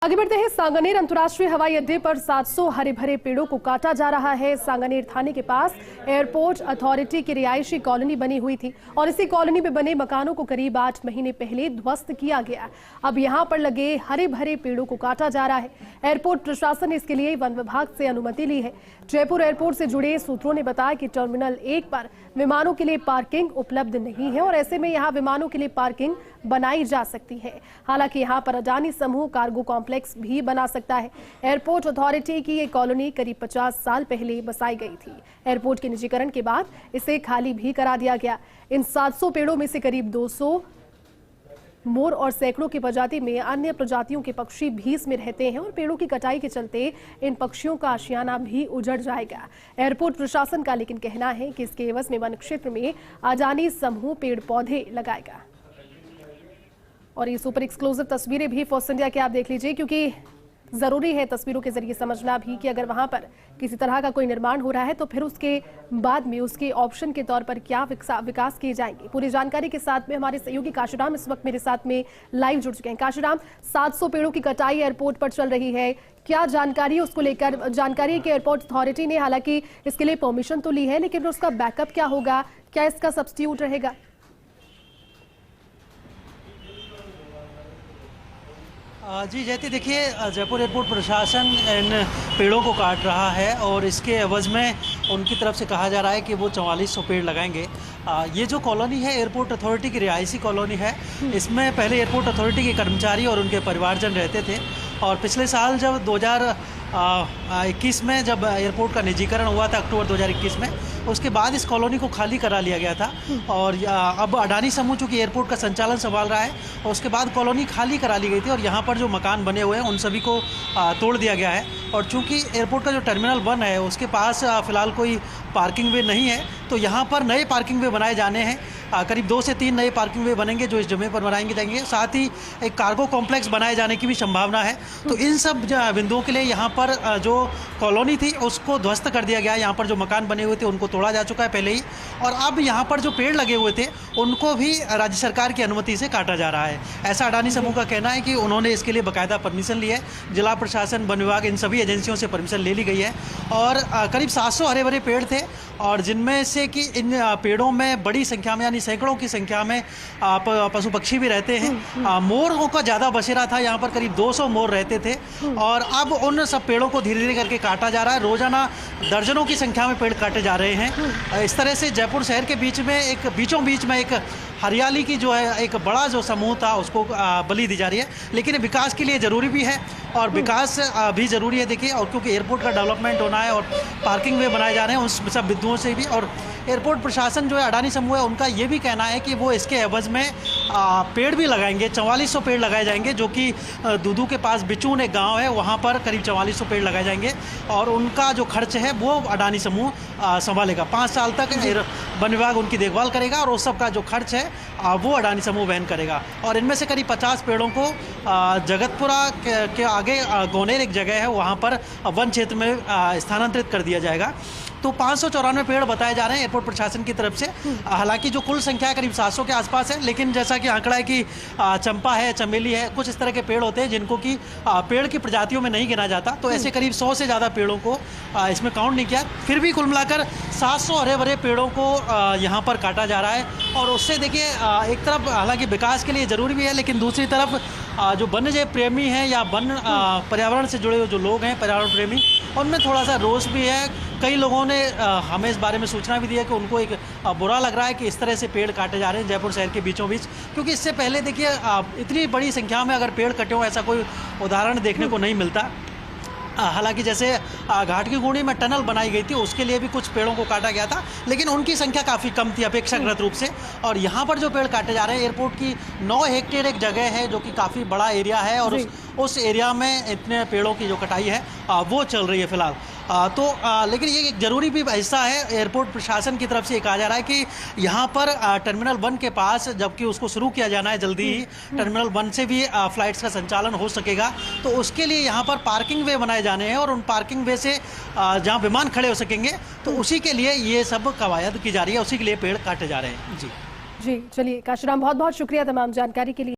आगे बढ़ते हैं। सांगानेर अंतर्राष्ट्रीय हवाई अड्डे पर 700 हरे भरे पेड़ों को काटा जा रहा है। सांगानेर थाने के पास एयरपोर्ट अथॉरिटी की रिहायशी कॉलोनी बनी हुई थी और इसी कॉलोनी में बने मकानों को करीब 8 महीने पहले ध्वस्त किया गया। अब यहां पर लगे हरे भरे पेड़ों को काटा जा रहा है। एयरपोर्ट प्रशासन ने इसके लिए वन विभाग से अनुमति ली है। जयपुर एयरपोर्ट से जुड़े सूत्रों ने बताया कि टर्मिनल 1 पर विमानों के लिए पार्किंग उपलब्ध नहीं है और ऐसे में यहां विमानों के लिए पार्किंग बनाई जा सकती है। हालांकि यहां पर अडानी समूह कार्गो कॉम्प्लेक्स भी बना सकता है। एयरपोर्ट अथॉरिटी की ये कॉलोनी करीब 50 साल पहले बसाई गई थी। एयरपोर्ट के निजीकरण के बाद इसे खाली भी करा दिया गया। इन 700 पेड़ों में से करीब 200 मोर और सैकड़ों की प्रजाति में अन्य प्रजातियों के पक्षी भी इसमें रहते हैं और पेड़ों की कटाई के चलते इन पक्षियों का आशियाना भी उजड़ जाएगा। एयरपोर्ट प्रशासन का लेकिन कहना है कि इसके एवज में वन क्षेत्र में अडानी समूह पेड़ पौधे लगाएगा। और ये सुपर एक्सक्लूसिव तस्वीरें भी फर्स्ट इंडिया के आप देख लीजिए, क्योंकि जरूरी है तस्वीरों के जरिए समझना भी कि अगर वहां पर किसी तरह का कोई निर्माण हो रहा है तो फिर उसके बाद में उसके ऑप्शन के तौर पर क्या विकास किए जाएंगे। पूरी जानकारी के साथ में हमारे सहयोगी काशीराम इस वक्त मेरे साथ में लाइव जुड़ चुके हैं। काशीराम, 700 पेड़ों की कटाई एयरपोर्ट पर चल रही है, क्या जानकारी उसको लेकर? जानकारी है कि एयरपोर्ट अथॉरिटी ने हालांकि इसके लिए परमिशन तो ली है, लेकिन उसका बैकअप क्या होगा, क्या इसका सब्स्टिट्यूट रहेगा? जी जयती, देखिए जयपुर एयरपोर्ट प्रशासन इन पेड़ों को काट रहा है और इसके एवज में उनकी तरफ से कहा जा रहा है कि वो 4400 पेड़ लगाएंगे। ये जो कॉलोनी है एयरपोर्ट अथॉरिटी की रिहायशी कॉलोनी है। इसमें पहले एयरपोर्ट अथॉरिटी के कर्मचारी और उनके परिवारजन रहते थे और पिछले साल जब 2021 में जब एयरपोर्ट का निजीकरण हुआ था अक्टूबर 2021 में, उसके बाद इस कॉलोनी को खाली करा लिया गया था और अब अडानी समूह चूँकि एयरपोर्ट का संचालन संभाल रहा है और उसके बाद कॉलोनी खाली करा ली गई थी और यहाँ पर जो मकान बने हुए हैं उन सभी को तोड़ दिया गया है। और चूँकि एयरपोर्ट का जो टर्मिनल 1 है उसके पास फ़िलहाल कोई पार्किंग वे नहीं है, तो यहाँ पर नए पार्किंग वे बनाए जाने हैं। करीब 2 से 3 नए पार्किंग वे बनेंगे जो इस जगह पर बनाएंगे जाएंगे। साथ ही एक कार्गो कॉम्प्लेक्स बनाए जाने की भी संभावना है। तो इन सब बिंदुओं के लिए यहाँ पर जो कॉलोनी थी उसको ध्वस्त कर दिया गया। यहाँ पर जो मकान बने हुए थे उनको तोड़ा जा चुका है पहले ही, और अब यहाँ पर जो पेड़ लगे हुए थे उनको भी राज्य सरकार की अनुमति से काटा जा रहा है। ऐसा अडानी समूह का कहना है कि उन्होंने इसके लिए बाकायदा परमिशन ली है। जिला प्रशासन, वन विभाग, इन सभी एजेंसियों से परमिशन ले ली गई है और करीब 700 हरे भरे पेड़ थे और जिनमें से कि इन पेड़ों में बड़ी संख्या में यानी सैकड़ों की संख्या में पशु पक्षी भी रहते हैं। मोरों का ज़्यादा बसेरा था, यहाँ पर करीब 200 मोर रहते थे और अब उन सब पेड़ों को धीरे धीरे करके काटा जा रहा है। रोजाना दर्जनों की संख्या में पेड़ काटे जा रहे हैं। इस तरह से जयपुर शहर के बीच में बीचों बीच में एक हरियाली की जो है एक बड़ा जो समूह था उसको बलि दी जा रही है। लेकिन विकास के लिए ज़रूरी भी है और विकास भी ज़रूरी है। देखिए, और क्योंकि एयरपोर्ट का डेवलपमेंट होना है और पार्किंग वे बनाए जा रहे हैं उस सब बिंदुओं से भी, और एयरपोर्ट प्रशासन जो है अडानी समूह है उनका ये भी कहना है कि वो इसके एवज में पेड़ भी लगाएंगे। 4400 पेड़ लगाए जाएंगे, जो कि दूदू के पास बिचून एक गांव है, वहाँ पर करीब 4400 पेड़ लगाए जाएंगे और उनका जो खर्च है वो अडानी समूह संभालेगा। 5 साल तक वन विभाग उनकी देखभाल करेगा और उस सब का जो खर्च है वो अडानी समूह वहन करेगा। और इनमें से करीब 50 पेड़ों को जगतपुरा के आगे गोनेर एक जगह है वहाँ पर वन क्षेत्र में स्थानांतरित कर दिया जाएगा। तो 594 पेड़ बताए जा रहे हैं एयरपोर्ट प्रशासन की तरफ से। हालांकि जो कुल संख्या करीब 700 के आसपास है, लेकिन जैसा कि आंकड़ा है कि चंपा है, चमेली है, कुछ इस तरह के पेड़ होते हैं जिनको कि पेड़ की प्रजातियों में नहीं गिना जाता। तो ऐसे करीब 100 से ज़्यादा पेड़ों को इसमें काउंट नहीं किया। फिर भी कुल मिलाकर 700 हरे भरे पेड़ों को यहाँ पर काटा जा रहा है। और उससे देखिए, एक तरफ हालांकि विकास के लिए ज़रूरी भी है, लेकिन दूसरी तरफ जो वन्यजीव प्रेमी हैं या वन पर्यावरण से जुड़े हुए जो लोग हैं, पर्यावरण प्रेमी, उनमें थोड़ा सा रोष भी है। कई लोगों ने हमें इस बारे में सूचना भी दी है कि उनको एक बुरा लग रहा है कि इस तरह से पेड़ काटे जा रहे हैं जयपुर शहर के बीचों बीच, क्योंकि इससे पहले देखिए इतनी बड़ी संख्या में अगर पेड़ कटे हों ऐसा कोई उदाहरण देखने को नहीं मिलता। हालांकि जैसे घाट की गुड़ी में टनल बनाई गई थी उसके लिए भी कुछ पेड़ों को काटा गया था, लेकिन उनकी संख्या काफ़ी कम थी अपेक्षाकृत रूप से। और यहाँ पर जो पेड़ काटे जा रहे हैं, एयरपोर्ट की 9 हेक्टेयर एक जगह है जो कि काफ़ी बड़ा एरिया है और उस एरिया में इतने पेड़ों की जो कटाई है वो चल रही है फिलहाल। लेकिन ये एक ज़रूरी भी हिस्सा है। एयरपोर्ट प्रशासन की तरफ से कहा जा रहा है कि यहाँ पर टर्मिनल 1 के पास, जबकि उसको शुरू किया जाना है जल्दी ही, टर्मिनल 1 से भी फ़्लाइट्स का संचालन हो सकेगा। तो उसके लिए यहाँ पर पार्किंग वे बनाए जाने हैं और उन पार्किंग वे से जहाँ विमान खड़े हो सकेंगे तो उसी के लिए ये सब कवायद की जा रही है, उसी के लिए पेड़ काटे जा रहे हैं। जी चलिए काशीराम, बहुत बहुत शुक्रिया तमाम जानकारी के लिए।